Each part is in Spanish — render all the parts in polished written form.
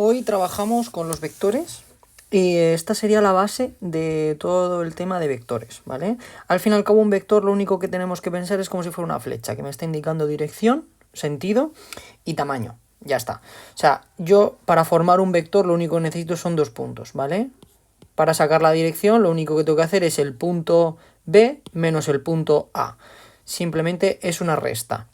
Hoy trabajamos con los vectores y esta sería la base de todo el tema de vectores, ¿vale? Al fin y al cabo, un vector lo único que tenemos que pensar es como si fuera una flecha que me está indicando dirección, sentido y tamaño. Ya está. O sea, yo para formar un vector lo único que necesito son dos puntos, ¿vale? Para sacar la dirección lo único que tengo que hacer es el punto B menos el punto A. Simplemente es una resta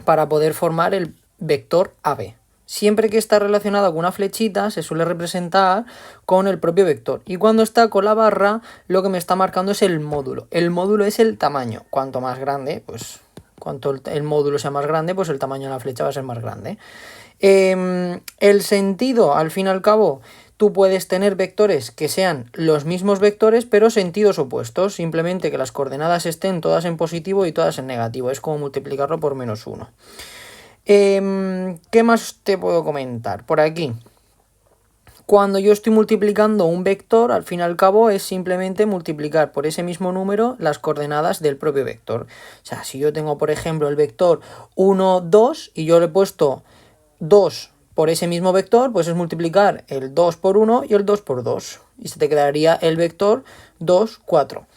para poder formar el vector AB. Siempre que está relacionado con una flechita se suele representar con el propio vector. Y cuando está con la barra, lo que me está marcando es el módulo. El módulo es el tamaño. Cuanto más grande, pues cuanto el módulo sea más grande, pues el tamaño de la flecha va a ser más grande. El sentido, al fin y al cabo, tú puedes tener vectores que sean los mismos vectores, pero sentidos opuestos. Simplemente que las coordenadas estén todas en positivo y todas en negativo. Es como multiplicarlo por -1. ¿Qué más te puedo comentar? Por aquí. Cuando yo estoy multiplicando un vector, al fin y al cabo es simplemente multiplicar por ese mismo número las coordenadas del propio vector. O sea, si yo tengo, por ejemplo, el vector 1, 2 y yo le he puesto 2 por ese mismo vector, pues es multiplicar el 2 por 1 y el 2 por 2. Y se te quedaría el vector 2, 4.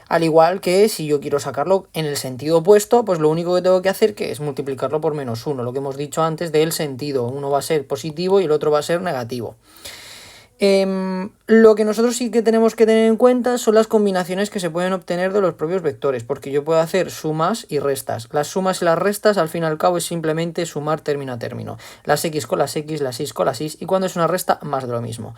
Al igual que si yo quiero sacarlo en el sentido opuesto, pues lo único que tengo que hacer es multiplicarlo por -1, lo que hemos dicho antes del sentido. Uno va a ser positivo y el otro va a ser negativo. Lo que nosotros sí que tenemos que tener en cuenta son las combinaciones que se pueden obtener de los propios vectores, porque yo puedo hacer sumas y restas. Las sumas y las restas, al fin y al cabo, es simplemente sumar término a término. Las x con las x, las y con las y, y cuando es una resta, más de lo mismo.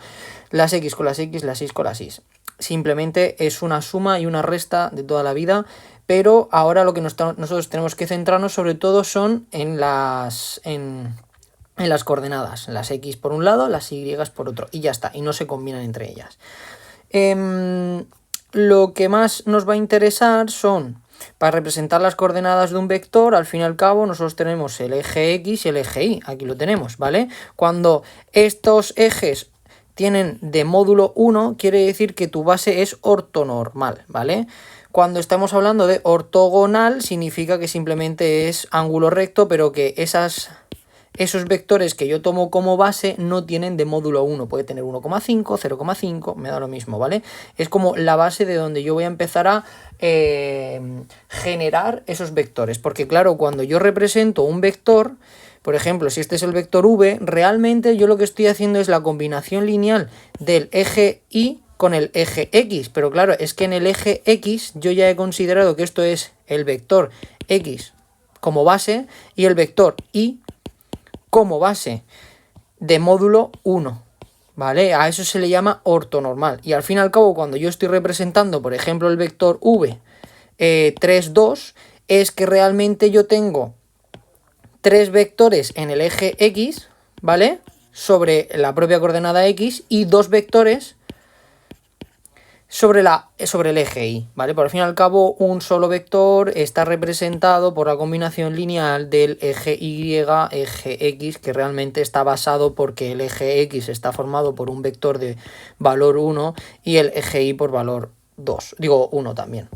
Las x con las x, las y con las y. Simplemente es una suma y una resta de toda la vida, pero ahora lo que nosotros tenemos que centrarnos sobre todo son en las coordenadas, las x por un lado, las y por otro, y ya está, y no se combinan entre ellas. Lo que más nos va a interesar son, para representar las coordenadas de un vector, al fin y al cabo nosotros tenemos el eje x y el eje y, aquí lo tenemos, ¿vale? Cuando estos ejes tienen de módulo 1, quiere decir que tu base es ortonormal, ¿vale? Cuando estamos hablando de ortogonal, significa que simplemente es ángulo recto, pero que esos vectores que yo tomo como base no tienen de módulo 1, puede tener 1,5, 0,5, me da lo mismo, ¿vale? Es como la base de donde yo voy a empezar a generar esos vectores, porque claro, cuando yo represento un vector, por ejemplo, si este es el vector v, realmente yo lo que estoy haciendo es la combinación lineal del eje y con el eje x, pero claro, es que en el eje x yo ya he considerado que esto es el vector x como base y el vector y como base de módulo 1, ¿vale? A eso se le llama ortonormal. Y al fin y al cabo, cuando yo estoy representando, por ejemplo, el vector v 3, 2, es que realmente yo tengo 3 vectores en el eje x, ¿vale? Sobre la propia coordenada x y 2 vectores sobre el eje y, ¿vale? Por al fin y al cabo, un solo vector está representado por la combinación lineal del eje y, eje x, que realmente está basado porque el eje x está formado por un vector de valor 1 y el eje y por valor 2, digo 1 también.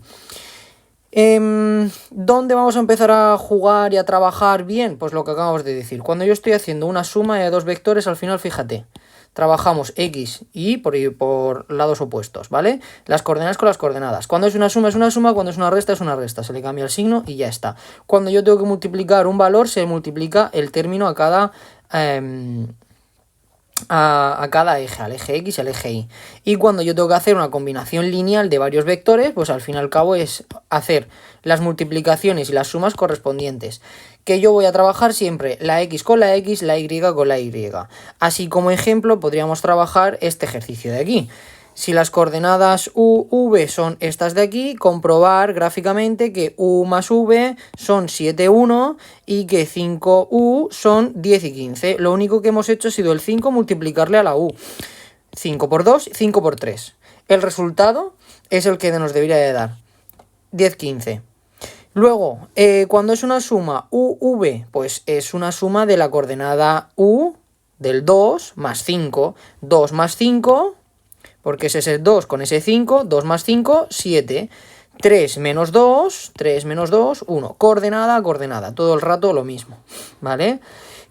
¿Dónde vamos a empezar a jugar y a trabajar bien? Pues lo que acabamos de decir. Cuando yo estoy haciendo una suma de dos vectores, al final, fíjate, trabajamos x y por lados opuestos, ¿vale? Las coordenadas con las coordenadas. Cuando es una suma, cuando es una resta, es una resta. Se le cambia el signo y ya está. Cuando yo tengo que multiplicar un valor, se multiplica el término a cada eje, al eje x y al eje y. Y cuando yo tengo que hacer una combinación lineal de varios vectores, pues al fin y al cabo es hacer las multiplicaciones y las sumas correspondientes. Que yo voy a trabajar siempre la x con la x, la y con la y. Así como ejemplo podríamos trabajar este ejercicio de aquí. Si las coordenadas u, v son estas de aquí, comprobar gráficamente que u más v son 7, 1 y que 5u son 10 y 15. Lo único que hemos hecho ha sido el 5 multiplicarle a la u. 5 por 2, 5 por 3. El resultado es el que nos debería de dar. 10, 15. Luego, cuando es una suma u, v, pues es una suma de la coordenada u del 2 más 5. 2 más 5... porque es ese 2 con ese 5, 2 más 5, 7. 3 menos 2, 1. Coordenada a coordenada, todo el rato lo mismo, ¿vale?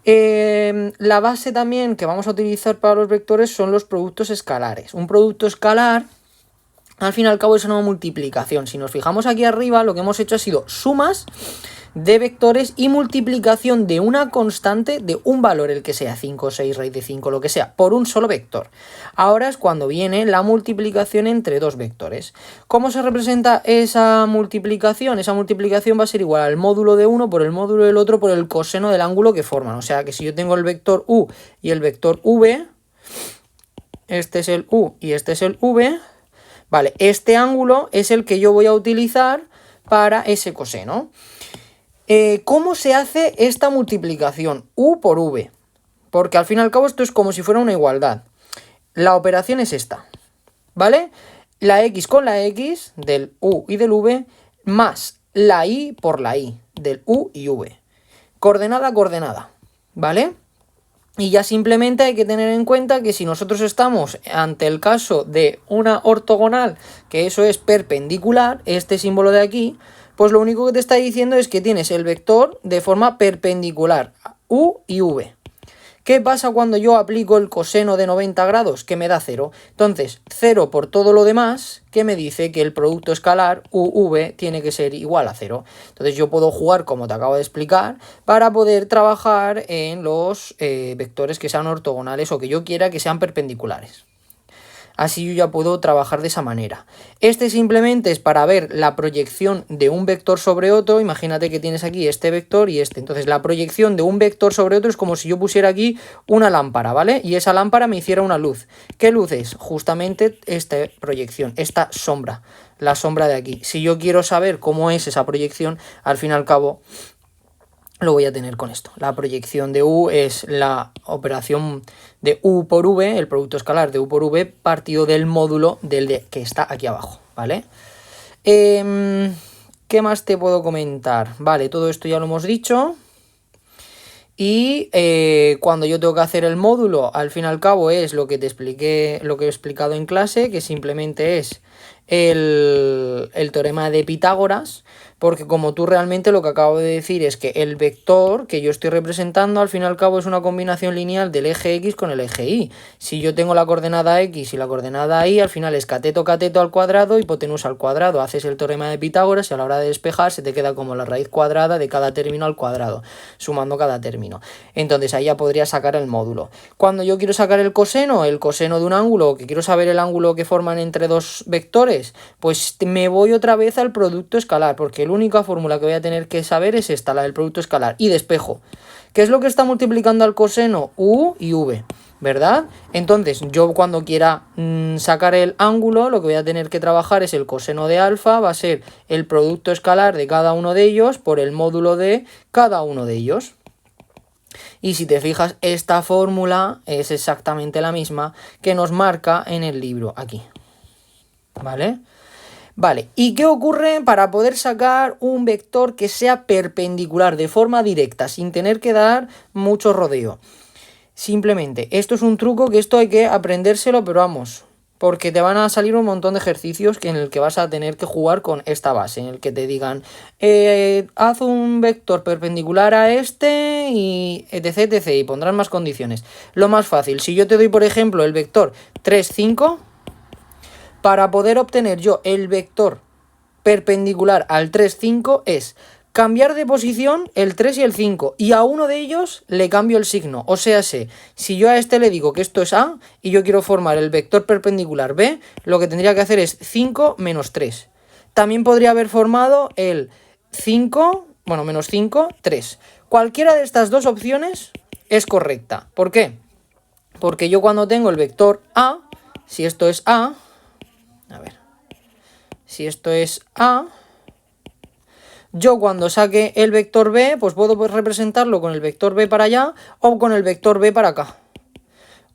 La base también que vamos a utilizar para los vectores son los productos escalares. Un producto escalar, al fin y al cabo, es una multiplicación. Si nos fijamos aquí arriba, lo que hemos hecho ha sido sumas de vectores y multiplicación de una constante de un valor, el que sea 5, 6, raíz de 5, lo que sea, por un solo vector. Ahora es cuando viene la multiplicación entre dos vectores. ¿Cómo se representa esa multiplicación? Esa multiplicación va a ser igual al módulo de uno por el módulo del otro por el coseno del ángulo que forman. O sea que si yo tengo el vector u y el vector v, este es el u y este es el v, vale, este ángulo es el que yo voy a utilizar para ese coseno. ¿Cómo se hace esta multiplicación? U por v. Porque al fin y al cabo esto es como si fuera una igualdad. La operación es esta, ¿vale? La x con la x del u y del v más la y por la y del u y v. Coordenada, coordenada, ¿vale? Y ya simplemente hay que tener en cuenta que si nosotros estamos ante el caso de una ortogonal, que eso es perpendicular, este símbolo de aquí, pues lo único que te está diciendo es que tienes el vector de forma perpendicular, u y v. ¿Qué pasa cuando yo aplico el coseno de 90 grados? Que me da 0. Entonces, 0 por todo lo demás, que me dice que el producto escalar uv tiene que ser igual a 0. Entonces yo puedo jugar, como te acabo de explicar, para poder trabajar en los vectores que sean ortogonales o que yo quiera que sean perpendiculares. Así yo ya puedo trabajar de esa manera. Este simplemente es para ver la proyección de un vector sobre otro. Imagínate que tienes aquí este vector y este. Entonces la proyección de un vector sobre otro es como si yo pusiera aquí una lámpara, ¿vale? Y esa lámpara me hiciera una luz. ¿Qué luz es? Justamente esta proyección, esta sombra, la sombra de aquí. Si yo quiero saber cómo es esa proyección, al fin y al cabo lo voy a tener con esto. La proyección de U es la operación de U por V, el producto escalar de U por V, partido del módulo del que está aquí abajo, ¿vale? ¿Qué más te puedo comentar? Vale, todo esto ya lo hemos dicho. Y cuando yo tengo que hacer el módulo, al fin y al cabo es lo que te expliqué, lo que he explicado en clase, que simplemente es el teorema de Pitágoras, porque como tú realmente lo que acabo de decir es que el vector que yo estoy representando al fin y al cabo es una combinación lineal del eje X con el eje Y. Si yo tengo la coordenada X y la coordenada Y, al final es cateto al cuadrado, hipotenusa al cuadrado. Haces el teorema de Pitágoras y a la hora de despejar se te queda como la raíz cuadrada de cada término al cuadrado, sumando cada término. Entonces ahí ya podría sacar el módulo. Cuando yo quiero sacar el coseno de un ángulo, que quiero saber el ángulo que forman entre dos vectores, pues me voy otra vez al producto escalar, porque la única fórmula que voy a tener que saber es esta, la del producto escalar, y despejo. ¿Qué es lo que está multiplicando al coseno? U y V, ¿verdad? Entonces yo cuando quiera sacar el ángulo, lo que voy a tener que trabajar es el coseno de alfa, va a ser el producto escalar de cada uno de ellos por el módulo de cada uno de ellos. Y si te fijas, esta fórmula es exactamente la misma que nos marca en el libro aquí, ¿vale? Vale, ¿y qué ocurre para poder sacar un vector que sea perpendicular de forma directa, sin tener que dar mucho rodeo? Simplemente, esto es un truco que esto hay que aprendérselo, pero vamos, porque te van a salir un montón de ejercicios en el que vas a tener que jugar con esta base, en el que te digan, haz un vector perpendicular a este y etc, etc, y pondrán más condiciones. Lo más fácil, si yo te doy, por ejemplo, el vector 3, 5... para poder obtener yo el vector perpendicular al 3, 5 es cambiar de posición el 3 y el 5 y a uno de ellos le cambio el signo. O sea, si yo a este le digo que esto es A y yo quiero formar el vector perpendicular B, lo que tendría que hacer es 5 menos 3. También podría haber formado el 5, bueno, menos 5, 3. Cualquiera de estas dos opciones es correcta. ¿Por qué? Porque yo cuando tengo el vector A, si esto es A, si esto es A, yo cuando saque el vector B, pues puedo representarlo con el vector B para allá o con el vector B para acá.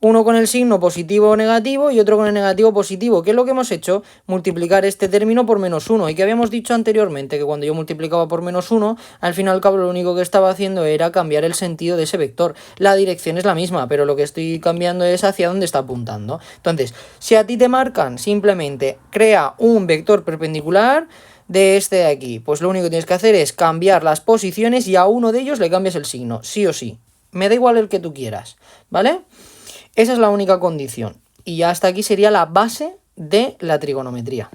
Uno con el signo positivo o negativo y otro con el negativo positivo. ¿Qué es lo que hemos hecho? Multiplicar este término por menos 1. Y que habíamos dicho anteriormente que cuando yo multiplicaba por menos 1, al fin y al cabo lo único que estaba haciendo era cambiar el sentido de ese vector. La dirección es la misma, pero lo que estoy cambiando es hacia dónde está apuntando. Entonces, si a ti te marcan simplemente crea un vector perpendicular de este de aquí, pues lo único que tienes que hacer es cambiar las posiciones y a uno de ellos le cambias el signo, sí o sí. Me da igual el que tú quieras, ¿vale? Esa es la única condición. Y ya hasta aquí sería la base de la trigonometría.